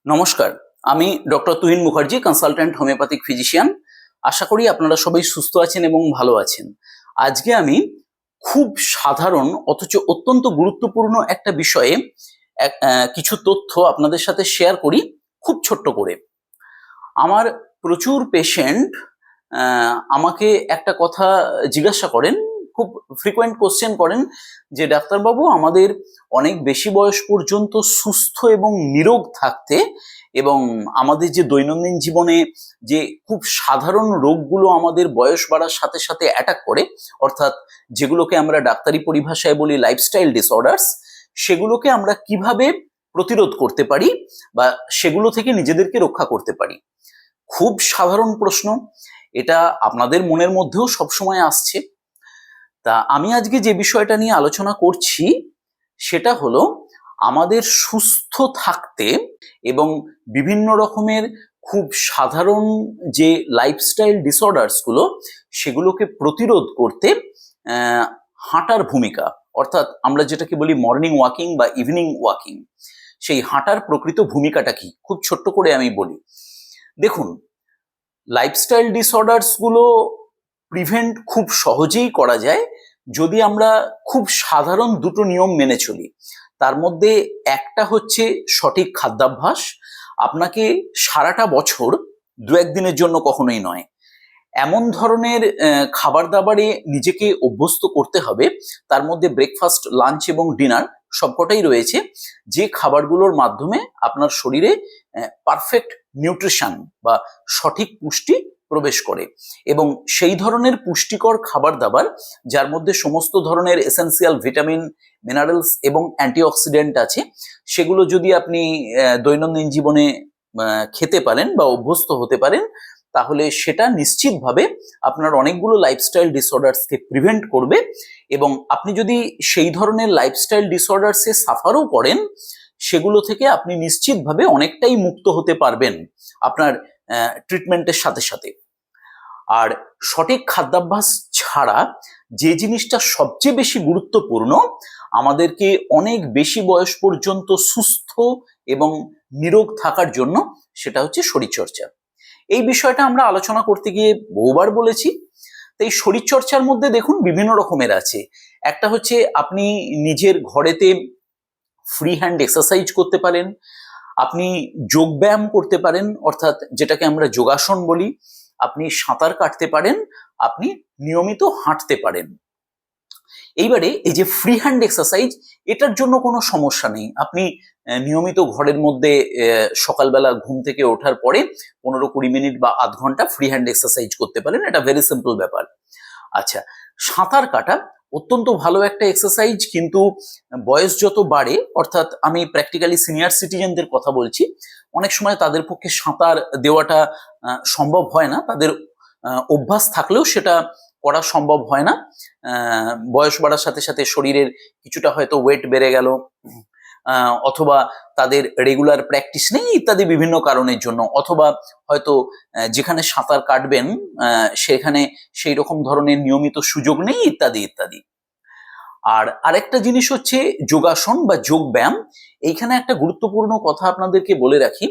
নমস্কার, আমি doctor Tuhin Mukherjee, consultant homeopathic physician. আশা করি আপনারা সবাই সুস্থ আছেন এবং ভালো আছেন। আজকে আমি খুব সাধারণ অথচ অত্যন্ত গুরুত্বপূর্ণ একটা বিষয়ে কিছু তথ্য আপনাদের সাথে শেয়ার করি, খুব ছোট্ট করে। আমার প্রচুর পেশেন্ট আমাকে একটা কথা জিজ্ঞাসা করেন, খুব ফ্রিকোয়েন্ট কোশ্চেন করেন যে ডাক্তারবাবু, আমাদের অনেক বেশি বয়স পর্যন্ত সুস্থ এবং নিরোগ থাকতে এবং আমাদের যে দৈনন্দিন জীবনে যে খুব সাধারণ রোগগুলো আমাদের বয়স বাড়ার সাথে সাথে অ্যাটাক করে, অর্থাৎ যেগুলোকে আমরা ডাক্তারি পরিভাষায় বলি লাইফস্টাইল ডিসঅর্ডার্স, সেগুলোকে আমরা কিভাবে প্রতিরোধ করতে পারি বা সেগুলো থেকে নিজেদেরকে রক্ষা করতে পারি। খুব সাধারণ প্রশ্ন, এটা আপনাদের মনের মধ্যেও সবসময় আসছে। তা আমি আজকে যে বিষয়টা নিয়ে আলোচনা করছি সেটা হলো আমাদের সুস্থ থাকতে এবং বিভিন্ন রকমের খুব সাধারণ যে লাইফস্টাইল ডিসঅর্ডার্সগুলো সেগুলোকে প্রতিরোধ করতে হাঁটার ভূমিকা, অর্থাৎ আমরা যেটাকে বলি মর্নিং ওয়াকিং বা ইভিনিং ওয়াকিং, সেই হাঁটার প্রকৃত ভূমিকাটা কি খুব ছোট্ট করে আমি বলি। দেখুন, লাইফস্টাইল ডিসঅর্ডার্সগুলো প্রিভেন্ট খুব সহজেই করা যায় যদি আমরা খুব সাধারণ দুটো নিয়ম মেনে চলি। তার মধ্যে একটা হচ্ছে সঠিক খাদ্যাভ্যাস। আপনাকে সারাটা বছর দু একদিনের জন্য কখনোই নয়, এমন ধরনের খাবার দাবারে নিজেকে অভ্যস্ত করতে হবে, তার মধ্যে ব্রেকফাস্ট, লাঞ্চ এবং ডিনার সবকটাই রয়েছে, যে খাবারগুলোর মাধ্যমে আপনার শরীরে পারফেক্ট নিউট্রিশন বা সঠিক পুষ্টি প্রবেশ করে। এবং সেই ধরনের পুষ্টিকর খাবার দাবার যার মধ্যে সমস্ত ধরনের এসেন্সিয়াল ভিটামিন, মিনারেলস এবং অ্যান্টিঅক্সিডেন্ট আছে, সেগুলো যদি আপনি দৈনন্দিন জীবনে খেতে পারেন বা অভ্যস্ত হতে পারেন, তাহলে সেটা নিশ্চিতভাবে আপনার অনেকগুলো লাইফস্টাইল ডিসঅর্ডার্সকে প্রিভেন্ট করবে। এবং আপনি যদি সেই ধরনের লাইফস্টাইল ডিসঅর্ডার্সে সাফারও করেন, সেগুলো থেকে আপনি নিশ্চিতভাবে অনেকটাই মুক্ত হতে পারবেন আপনার ট্রিটমেন্টের সাথে সাথে। আর সঠিক খাদ্যাভ্যাস ছাড়া যে জিনিসটা সবচেয়ে বেশি গুরুত্বপূর্ণ আমাদেরকে অনেক বেশি বয়স পর্যন্ত সুস্থ এবং নিরোগ থাকার জন্য, সেটা হচ্ছে শরীরচর্চা। এই বিষয়টা আমরা আলোচনা করতে গিয়ে বহুবার বলেছি। তো এই শরীরচর্চার মধ্যে দেখুন বিভিন্ন রকমের আছে। একটা হচ্ছে আপনি নিজের ঘরেতে ফ্রি হ্যান্ড এক্সারসাইজ করতে পারেন, আপনি যোগ ব্যায়াম করতে পারেন, অর্থাৎ যেটাকে আমরা যোগাসন বলি, আপনি সাঁতার কাটতে পারেন, আপনি নিয়মিত হাঁটতে পারেন। এইবারে এই যে ফ্রি হ্যান্ড এক্সারসাইজ, এটার জন্য কোনো সমস্যা নেই। আপনি নিয়মিত ঘরের মধ্যে সকালবেলা ঘুম থেকে ওঠার পরে 15-20 মিনিট বা আধ ঘন্টা ফ্রি হ্যান্ড এক্সারসাইজ করতে পারেন, এটা ভেরি সিম্পল ব্যাপার। আচ্ছা, সাঁতার কাটা অত্যন্ত ভালো একটা এক্সারসাইজ, কিন্তু বয়স যত বাড়ে, অর্থাৎ আমি প্র্যাকটিক্যালি সিনিয়র সিটিজেনদের কথা বলছি, অনেক সময় তাদের পক্ষে সাঁতার দেওয়াটা সম্ভব হয় না, তাদের অভ্যাস থাকলেও সেটা করা সম্ভব হয় না। বয়স বাড়ার সাথে সাথে শরীরের কিছুটা হয়তো ওয়েট বেড়ে গেল, অথবা তাদের রেগুলার প্র্যাকটিস নেই ইত্যাদি বিভিন্ন কারণের জন্য, অথবা হয়তো যেখানে সাঁতার কাটবেন সেখানে সেই রকম ধরনের নিয়মিত সুযোগ নেই ইত্যাদি ইত্যাদি। আর আরেকটা জিনিস হচ্ছে যোগাসন বা যোগ ব্যায়াম। এইখানে একটা গুরুত্বপূর্ণ কথা আপনাদেরকে বলে রাখি,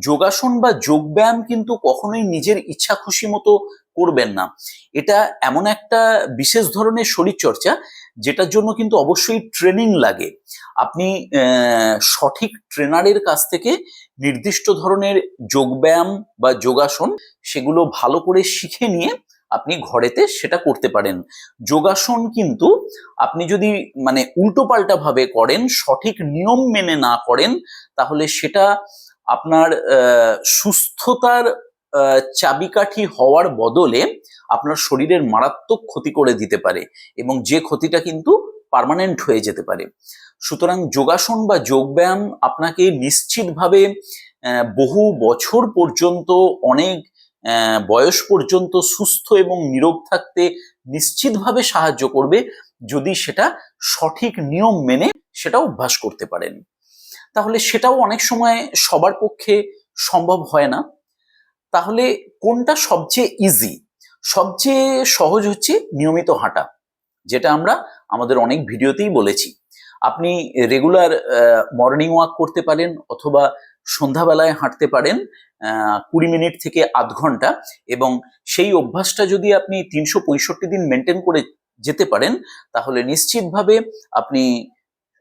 যোগাসন বা যোগ ব্যায়াম কিন্তু কখনোই নিজের ইচ্ছা খুশি মতো করবেন না। এটা এমন একটা বিশেষ ধরনের শরীরচর্চা যেটার জন্য কিন্তু অবশ্যই ট্রেনিং লাগে। আপনি সঠিক ট্রেনারের কাছ থেকে নির্দিষ্ট ধরনের যোগব্যায়াম বা যোগাসন সেগুলো ভালো করে শিখে নিয়ে আপনি ঘরেতে সেটা করতে পারেন। যোগাসন কিন্তু আপনি যদি উল্টোপাল্টা ভাবে করেন, সঠিক নিয়ম মেনে না করেন, তাহলে সেটা আপনার সুস্থতার চাবিকাঠি হওয়ার বদলে আপনার শরীরের মারাত্মক ক্ষতি করে দিতে পারে, এবং যে ক্ষতিটা কিন্তু পার্মানেন্ট হয়ে যেতে পারে। সুতরাং যোগাসন বা যোগব্যায়াম আপনাকে নিশ্চিতভাবে বহু বছর পর্যন্ত, অনেক বয়স পর্যন্ত সুস্থ এবং নিরোগ থাকতে নিশ্চিতভাবে সাহায্য করবে, যদি সেটা সঠিক নিয়ম মেনে সেটা অভ্যাস করতে পারেন। তাহলে সেটাও অনেক সময় সবার পক্ষে সম্ভব হয় না। তাহলে কোনটা সবচেয়ে ইজি? সবচেয়ে সহজ হচ্ছে নিয়মিত হাঁটা, যেটা আমরা আমাদের অনেক ভিডিওতেই বলেছি। আপনি রেগুলার মর্নিং ওয়াক করতে পারেন, অথবা সন্ধ্যাবেলায় হাঁটতে পারেন 20 মিনিট থেকে আধ ঘন্টা, এবং সেই অভ্যাসটা যদি আপনি 365 দিন মেনটেন করে যেতে পারেন, তাহলে নিশ্চিতভাবে আপনি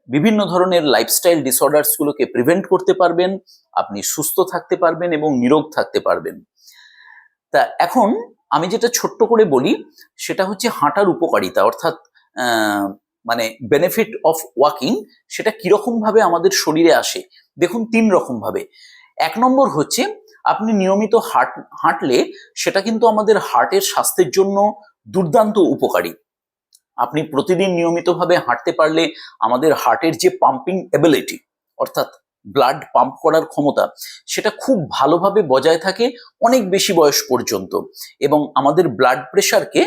বিভিন্ন ধরনের লাইফস্টাইল ডিসঅর্ডার্স গুলোকে প্রিভেন্ট করতে পারবেন, আপনি সুস্থ থাকতে পারবেন এবং নিরোগ থাকতে পারবেন। তা এখন আমি যেটা ছোট্ট করে বলি সেটা হচ্ছে হাঁটার উপকারিতা, অর্থাৎ মানে বেনিফিট অফ ওয়াকিং, সেটা কিরকম ভাবে আমাদের শরীরে আসে। দেখুন 3 রকম ভাবে। 1 নম্বর হচ্ছে আপনি নিয়মিত হাঁটলে সেটা কিন্তু আমাদের হার্টের স্বাস্থ্যের জন্য দুর্দান্ত উপকারী। আপনি প্রতিদিন নিয়মিতভাবে হাঁটতে পারলে আমাদের হার্টের যে পাম্পিং এবিলিটি, অর্থাৎ ব্লাড পাম্প করার ক্ষমতা, সেটা খুব ভালোভাবে বজায় থাকে অনেক বেশি বয়স পর্যন্ত, এবং আমাদের ব্লাড প্রেশারকে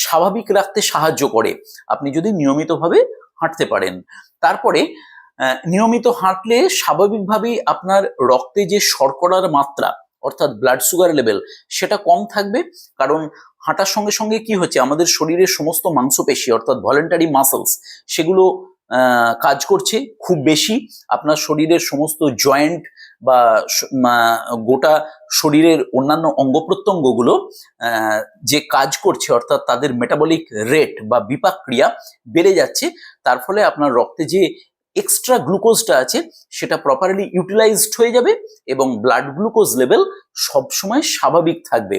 স্বাভাবিক রাখতে সাহায্য করে আপনি যদি নিয়মিতভাবে হাঁটতে পারেন। তারপরে নিয়মিত হাঁটলে স্বাভাবিকভাবেই আপনার রক্তে যে শর্করার মাত্রা, অর্থাৎ ব্লাড সুগার লেভেল, সেটা কম থাকবে। কারণ হাঁটার সঙ্গে সঙ্গে কি হচ্ছে, আমাদের শরীরের সমস্ত মাংসপেশি অর্থাৎ ভলেন্টারি মাসলস সেগুলো কাজ করছে খুব বেশি। আপনার শরীরের সমস্ত জয়েন্ট বা গোটা শরীরের অন্যান্য অঙ্গ প্রত্যঙ্গগুলো যে কাজ করছে, অর্থাৎ তাদের মেটাবলিক রেট বা বিপাক ক্রিয়া বেড়ে যাচ্ছে। তার ফলে আপনার রক্তে যে এক্সট্রা গ্লুকোজটা আছে সেটা প্রপারলি ইউটিলাইজড হয়ে যাবে এবং ব্লাড গ্লুকোজ লেভেল সবসময় স্বাভাবিক থাকবে।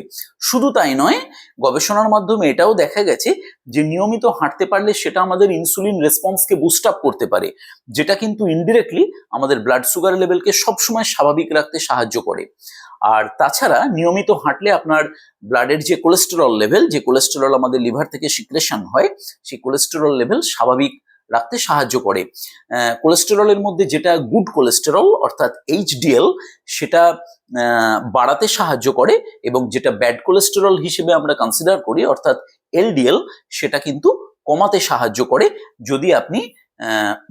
শুধু তাই নয়, গবেষণার মাধ্যমে এটাও দেখা গেছে যে নিয়মিত হাঁটতে পারলে সেটা আমাদের ইনসুলিন রেসপন্সকে বুস্ট আপ করতে পারে, যেটা কিন্তু ইনডিরেক্টলি আমাদের ব্লাড সুগার লেভেলকে সবসময় স্বাভাবিক রাখতে সাহায্য করে। আর তাছাড়া নিয়মিত হাঁটলে আপনার ব্লাডের যে কোলেস্টেরল লেভেল, যে কোলেস্টেরল আমাদের লিভার থেকে সিক্রেশন হয়, সেই কোলেস্টেরল লেভেল স্বাভাবিক রাখতে সাহায্য করে। কোলেস্টেরলের মধ্যে যেটা গুড কোলেস্টেরল অর্থাৎ এইচডিএল, সেটা বাড়াতে সাহায্য করে, এবং যেটা ব্যাড কোলেস্টেরল হিসেবে আমরা কনসিডার করি অর্থাৎ এলডিএল, সেটা কিন্তু কমাতে সাহায্য করে যদি আপনি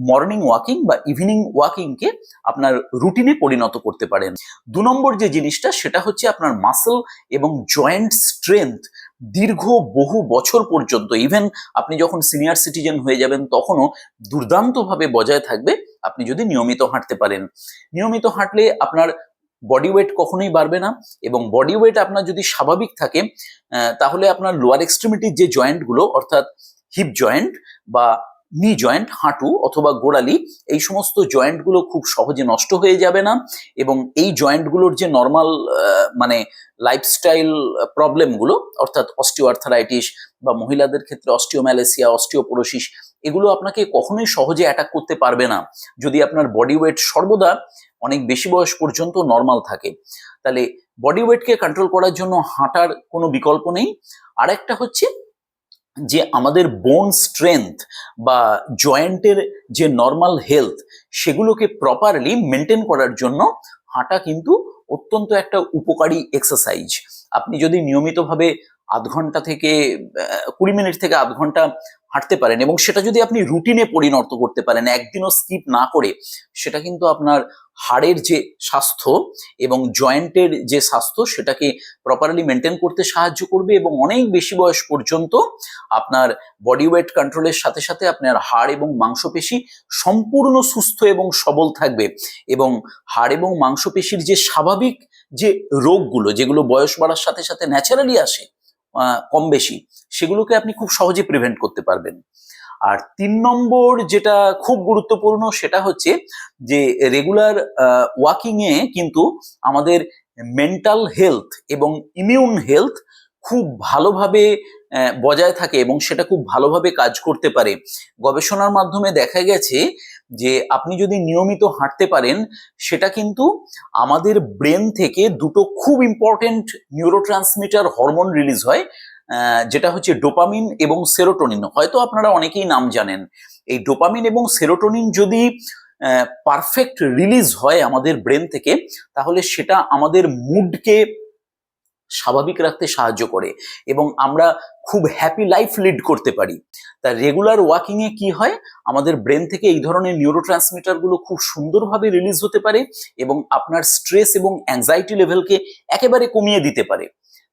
মর্নিং ওয়াকিং বা ইভিনিং ওয়াকিংকে আপনার রুটিনে পরিণত করতে পারেন। 2 নম্বর যে জিনিসটা সেটা হচ্ছে আপনার মাসল এবং জয়েন্ট স্ট্রেংথ দীর্ঘ বহু বছর পর্যন্ত, ইভেন আপনি যখন সিনিয়র সিটিজেন হয়ে যাবেন তখনও দুর্দান্তভাবে বজায় থাকবে আপনি যদি নিয়মিত হাঁটতে পারেন। নিয়মিত হাঁটলে আপনার বডি ওয়েট কখনোই বাড়বে না, এবং বডি ওয়েট আপনার যদি স্বাভাবিক থাকে তাহলে আপনার লোয়ার এক্সট্রিমিটির যে জয়েন্টগুলো অর্থাৎ হিপ জয়েন্ট বা নি জয়েন্ট, হাঁটু অথবা গোড়ালি, এই সমস্ত জয়েন্টগুলো খুব সহজে নষ্ট হয়ে যাবে না, এবং এই জয়েন্টগুলোর যে নর্মাল মানে লাইফস্টাইল প্রবলেমগুলো অর্থাৎ অস্টিওআর্থারাইটিস বা মহিলাদের ক্ষেত্রে অস্টিওম্যালেসিয়া, অস্টিওপোরোসিস, এগুলো আপনাকে কখনোই সহজে অ্যাটাক করতে পারবে না যদি আপনার বডি ওয়েট সর্বদা অনেক বেশি বয়স পর্যন্ত নর্মাল থাকে। তাহলে বডি ওয়েটকে কন্ট্রোল করার জন্য হাঁটার কোনো বিকল্প নেই। আরেকটা হচ্ছে যে আমাদের বোন স্ট্রেংথ বা জয়েন্টের যে নর্মাল হেলথ, সেগুলোকে প্রপারলি মেনটেন করার জন্য হাঁটা কিন্তু অত্যন্ত একটা উপকারী এক্সারসাইজ। আপনি যদি নিয়মিতভাবে আধ ঘন্টা থেকে 20 মিনিট থেকে আধ ঘন্টা হাঁটতে পারেন, এবং সেটা যদি আপনি রুটিনে পরিণত করতে পারেন একদিনও স্কিপ না করে, সেটা কিন্তু আপনার হাড়ের যে স্বাস্থ্য এবং জয়েন্টের যে স্বাস্থ্য সেটাকে প্রপারলি মেনটেন করতে সাহায্য করবে, এবং অনেক বেশি বয়স পর্যন্ত আপনার বডি ওয়েট কন্ট্রোলের সাথে সাথে আপনার হাড় এবং মাংসপেশি সম্পূর্ণ সুস্থ এবং সবল থাকবে, এবং হাড় এবং মাংসপেশির যে স্বাভাবিক যে রোগগুলো যেগুলো বয়স বাড়ার সাথে সাথে ন্যাচারালি আসে কম বেশি, সেগুলোকে আপনি খুব সহজে প্রিভেন্ট করতে পারবেন। আর 3 নম্বর যেটা খুব গুরুত্বপূর্ণ সেটা হচ্ছে যে রেগুলার ওয়াকিং এ কিন্তু আমাদের মেন্টাল হেলথ এবং ইমিউন হেলথ খুব ভালোভাবে বজায় থাকে এবং সেটা খুব ভালোভাবে কাজ করতে পারে। গবেষণার মাধ্যমে দেখা গেছে যে আপনি যদি নিয়মিত হাঁটতে পারেন, সেটা কিন্তু আমাদের ব্রেন থেকে দুটো খুব ইম্পর্টেন্ট নিউরোট্রান্সমিটার হরমোন রিলিজ হয়, যেটা হচ্ছে ডোপামিন এবং সেরোটোনিন। হয়তো আপনারা অনেকেই নাম জানেন। এই ডোপামিন এবং সেরোটোনিন যদি পারফেক্ট রিলিজ হয় আমাদের ব্রেন থেকে, তাহলে সেটা আমাদের মুডকে স্বাভাবিক রাখতে সাহায্য করে এবং আমরা খুব হ্যাপি লাইফ লিড করতে পারি। তা রেগুলার ওয়াকিং এ কি হয়, আমাদের ব্রেন থেকে এই ধরনের নিউরোট্রান্সমিটার গুলো খুব সুন্দরভাবে রিলিজ হতে পারে এবং আপনার স্ট্রেস এবং অ্যাংজাইটি লেভেলকে একেবারে কমিয়ে দিতে পারে,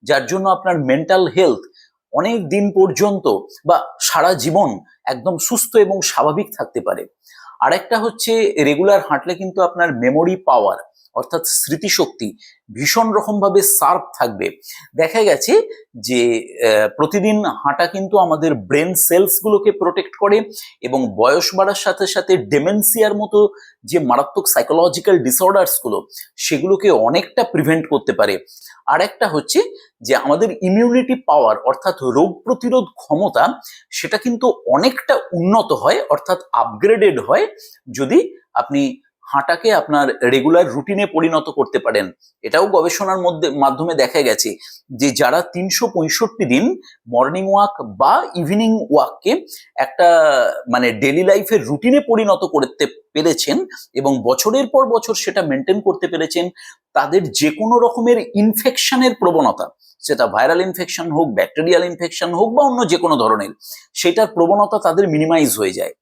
যার জন্য আপনার মেন্টাল হেলথ অনেক দিন পর্যন্ত বা সারা জীবন একদম সুস্থ এবং স্বাভাবিক থাকতে পারে। আরেকটা হচ্ছে রেগুলার হাঁটলে কিন্তু আপনার মেমোরি পাওয়ার অর্থাৎ স্মৃতিশক্তি ভীষণ রকমভাবে শার্প থাকবে। দেখা গেছে যে প্রতিদিন হাঁটা কিন্তু আমাদের ব্রেন সেলসগুলোকে প্রোটেক্ট করে এবং বয়স বাড়ার সাথে সাথে ডেমেনসিয়ার মতো যে মারাত্মক সাইকোলজিক্যাল ডিসঅর্ডার্সগুলো সেগুলোকে অনেকটা প্রিভেন্ট করতে পারে। আর একটা হচ্ছে যে আমাদের ইমিউনিটি পাওয়ার অর্থাৎ রোগ প্রতিরোধ ক্ষমতা সেটা কিন্তু অনেকটা উন্নত হয় অর্থাৎ আপগ্রেডেড হয় যদি আপনি হাঁটাকে আপনার রেগুলার রুটিনে পরিণত করতে পারেন। এটাও গবেষণার মাধ্যমে দেখা গেছে যে যারা 365 দিন মর্নিং ওয়াক বা ইভিনিং ওয়াককে একটা মানে ডেইলি লাইফের রুটিনে পরিণত করতে পেরেছেন এবং বছরের পর বছর সেটা মেনটেন করতে পেরেছেন, তাদের যে কোনো রকমের ইনফেকশনের প্রবণতা, সেটা ভাইরাল ইনফেকশন হোক, ব্যাকটেরিয়াল ইনফেকশন হোক বা অন্য যে কোনো ধরনের, সেটার প্রবণতা তাদের মিনিমাইজ হয়ে যায়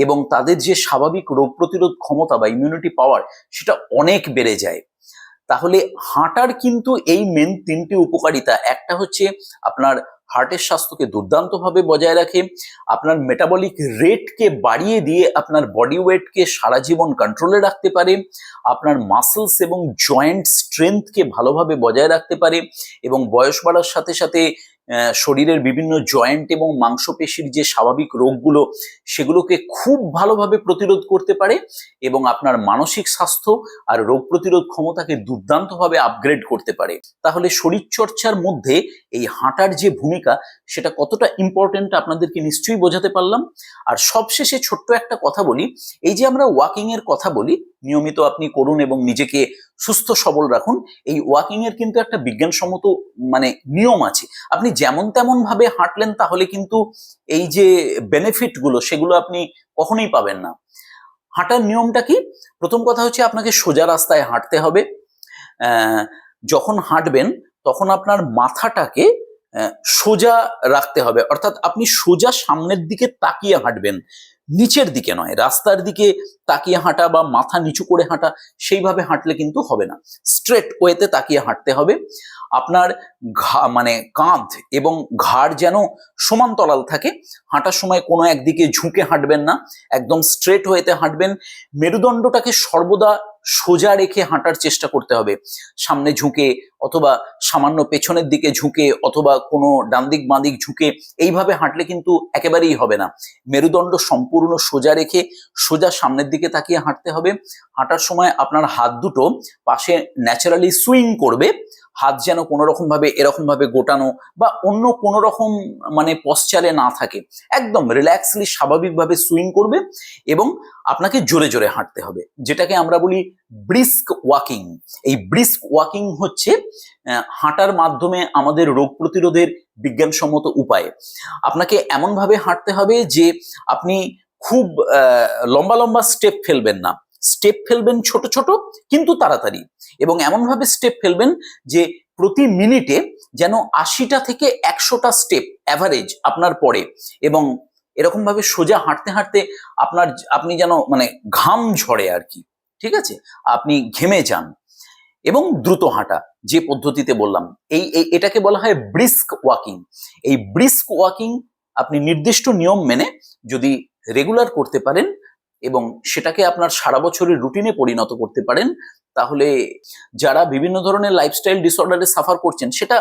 এবং তাদের যে স্বাভাবিক রোগ প্রতিরোধ ক্ষমতা বা ইমিউনিটি পাওয়ার সেটা অনেক বেড়ে যায়। তাহলে হাঁটার কিন্তু এই মেন তিনটি উপকারিতা, একটা হচ্ছে আপনার হার্টের স্বাস্থ্যকে দুর্দান্তভাবে বজায় রাখে, আপনার মেটাবলিক রেটকে বাড়িয়ে দিয়ে আপনার বডি ওয়েটকে সারা জীবন কন্ট্রোলে রাখতে পারে, আপনার মাসেলস এবং জয়েন্ট স্ট্রেংথকে ভালোভাবে বজায় রাখতে পারে এবং বয়স বাড়ার সাথে সাথে শরীরের বিভিন্ন জয়েন্ট এবং মাংসপেশির যে স্বাভাবিক রোগগুলো সেগুলোকে খুব ভালোভাবে প্রতিরোধ করতে পারে এবং আপনার মানসিক স্বাস্থ্য আর রোগ প্রতিরোধ ক্ষমতাকে দুর্দান্তভাবে আপগ্রেড করতে পারে। তাহলে শরীরচর্চার মধ্যে এই হাঁটার যে ভূমিকা সেটা কতটা ইম্পর্টেন্ট আপনাদেরকে নিশ্চয়ই বোঝাতে পারলাম। আর সবশেষে ছোট্ট একটা কথা বলি, এই যে আমরা ওয়াকিং এর কথা বলি, নিয়মিত আপনি করুন এবং নিজেকে সুস্থ সবল রাখুন, এই ওয়াকিং এর কিন্তু একটা বিজ্ঞানসম্মত মানে নিয়ম আছে। আপনি যেমন তেমন ভাবে হাঁটলেন তাহলে কিন্তু এই যে বেনিফিট গুলো সেগুলো আপনি কখনোই পাবেন না। হাঁটার নিয়মটা কি? প্রথম কথা হচ্ছে আপনাকে সোজা রাস্তায় হাঁটতে হবে। যখন হাঁটবেন তখন আপনার মাথাটাকে সোজা রাখতে হবে, অর্থাৎ আপনি সোজা সামনের দিকে তাকিয়ে হাঁটবেন, নিচের দিকে নয়। রাস্তার দিকে তাকিয়ে হাঁটা বা মাথা নিচু করে হাঁটা সেইভাবে হাঁটলে কিন্তু হবে না, স্ট্রেট ওয়েতে তাকিয়ে হাঁটতে হবে। আপনার মানে কাঁধ এবং ঘাড় যেন সমান্তরাল থাকে, হাঁটার সময় কোনো একদিকে ঝুঁকে হাঁটবেন না, একদম স্ট্রেট ওয়েতে হাঁটবেন। মেরুদণ্ডটাকে সর্বদা সোজা রেখে হাঁটার চেষ্টা করতে হবে, সামনে ঝুঁকে অথবা সামান্য পেছনের দিকে ঝুঁকে অথবা কোনো ডান দিক বাঁ দিক ঝুঁকে এইভাবে হাঁটলে কিন্তু একেবারেই হবে না। মেরুদণ্ড সম্পূর্ণ সোজা রেখে সোজা সামনের দিকে তাকিয়ে হাঁটতে হবে। হাঁটার সময় আপনার হাত দুটো পাশে ন্যাচারালি সুইং করবে, হাত যেন কোনো রকম ভাবে এরকম ভাবে গোটানো বা অন্য কোনো রকম মানে পশ্চারে না থাকে, একদম রিল্যাক্সলি স্বাভাবিকভাবে সুইং করবে এবং আপনাকে জোরে জোরে হাঁটতে হবে, যেটাকে আমরা বলি ব্রিস্ক ওয়াকিং। এই ব্রিস্ক ওয়াকিং হচ্ছে হাঁটার মাধ্যমে আমাদের রোগ প্রতিরোধের বিজ্ঞানসম্মত উপায়। আপনাকে এমনভাবে হাঁটতে হবে যে আপনি খুব লম্বা লম্বা স্টেপ ফেলবেন না, স্টেপ ফেলবেন ছোট ছোট কিন্তু তাড়াতাড়ি, এবং এমনভাবে স্টেপ ফেলবেন যে প্রতি মিনিটে যেন 80টা থেকে 100টা স্টেপ অ্যাভারেজ আপনার পড়ে এবং এরকম ভাবে সোজা হাঁটতে হাঁটতে আপনি যেন মানে ঘাম ঝরে আর কি, ঠিক আছে, আপনি ঘেমে যান। এবং দ্রুত হাঁটা যে পদ্ধতিতে বললাম, এটাকে বলা হয় ব্রিস্ক ওয়াকিং। এই ব্রিস্ক ওয়াকিং আপনি নির্দিষ্ট নিয়ম মেনে যদি রেগুলার করতে পারেন এবং সেটাকে আপনার সারা বছরের রুটিনে পরিণত করতে পারেন, তাহলে যারা বিভিন্ন ধরনের লাইফস্টাইল ডিসঅর্ডারে সাফার করছেন, সেটা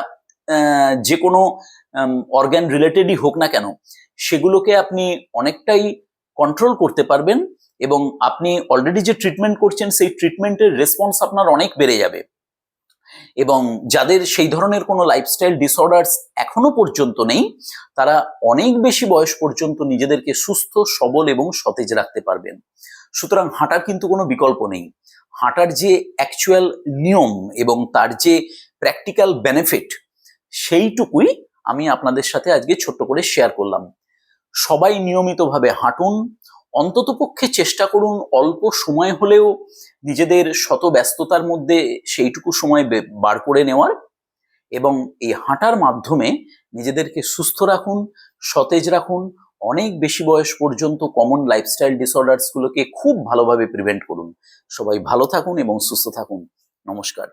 যে কোনো অর্গান রিলেটেডই হোক না কেন, সেগুলোকে আপনি অনেকটাই কন্ট্রোল করতে পারবেন এবং আপনি অলরেডি যে ট্রিটমেন্ট করছেন সেই ট্রিটমেন্টের রেসপন্স আপনার অনেক বেড়ে যাবে। এবং যাদের সেই ধরনের কোনো লাইফস্টাইল ডিসঅর্ডার্স এখনো পর্যন্ত নেই, তারা অনেক বেশি বয়স পর্যন্ত নিজেদেরকে সুস্থ সবল এবং সতেজ রাখতে পারবেন। সুতরাং হাঁটার কিন্তু কোনো বিকল্প নেই। হাঁটার যে অ্যাকচুয়াল নিয়ম এবং তার যে প্র্যাকটিক্যাল বেনিফিট সেইটুকুই আমি আপনাদের সাথে আজকে ছোট্ট করে শেয়ার করলাম। সবাই নিয়মিতভাবে হাঁটুন, অন্ততপক্ষে চেষ্টা করুন অল্প সময় হলেও নিজেদের শত ব্যস্ততার মধ্যে সেইটুকু সময় বার করে নেওয়ার, এবং এই হাঁটার মাধ্যমে নিজেদেরকে সুস্থ রাখুন, সতেজ রাখুন, অনেক বেশি বয়স পর্যন্ত কমন লাইফস্টাইল ডিসঅর্ডার্সগুলোকে খুব ভালোভাবে প্রিভেন্ট করুন। সবাই ভালো থাকুন এবং সুস্থ থাকুন। নমস্কার।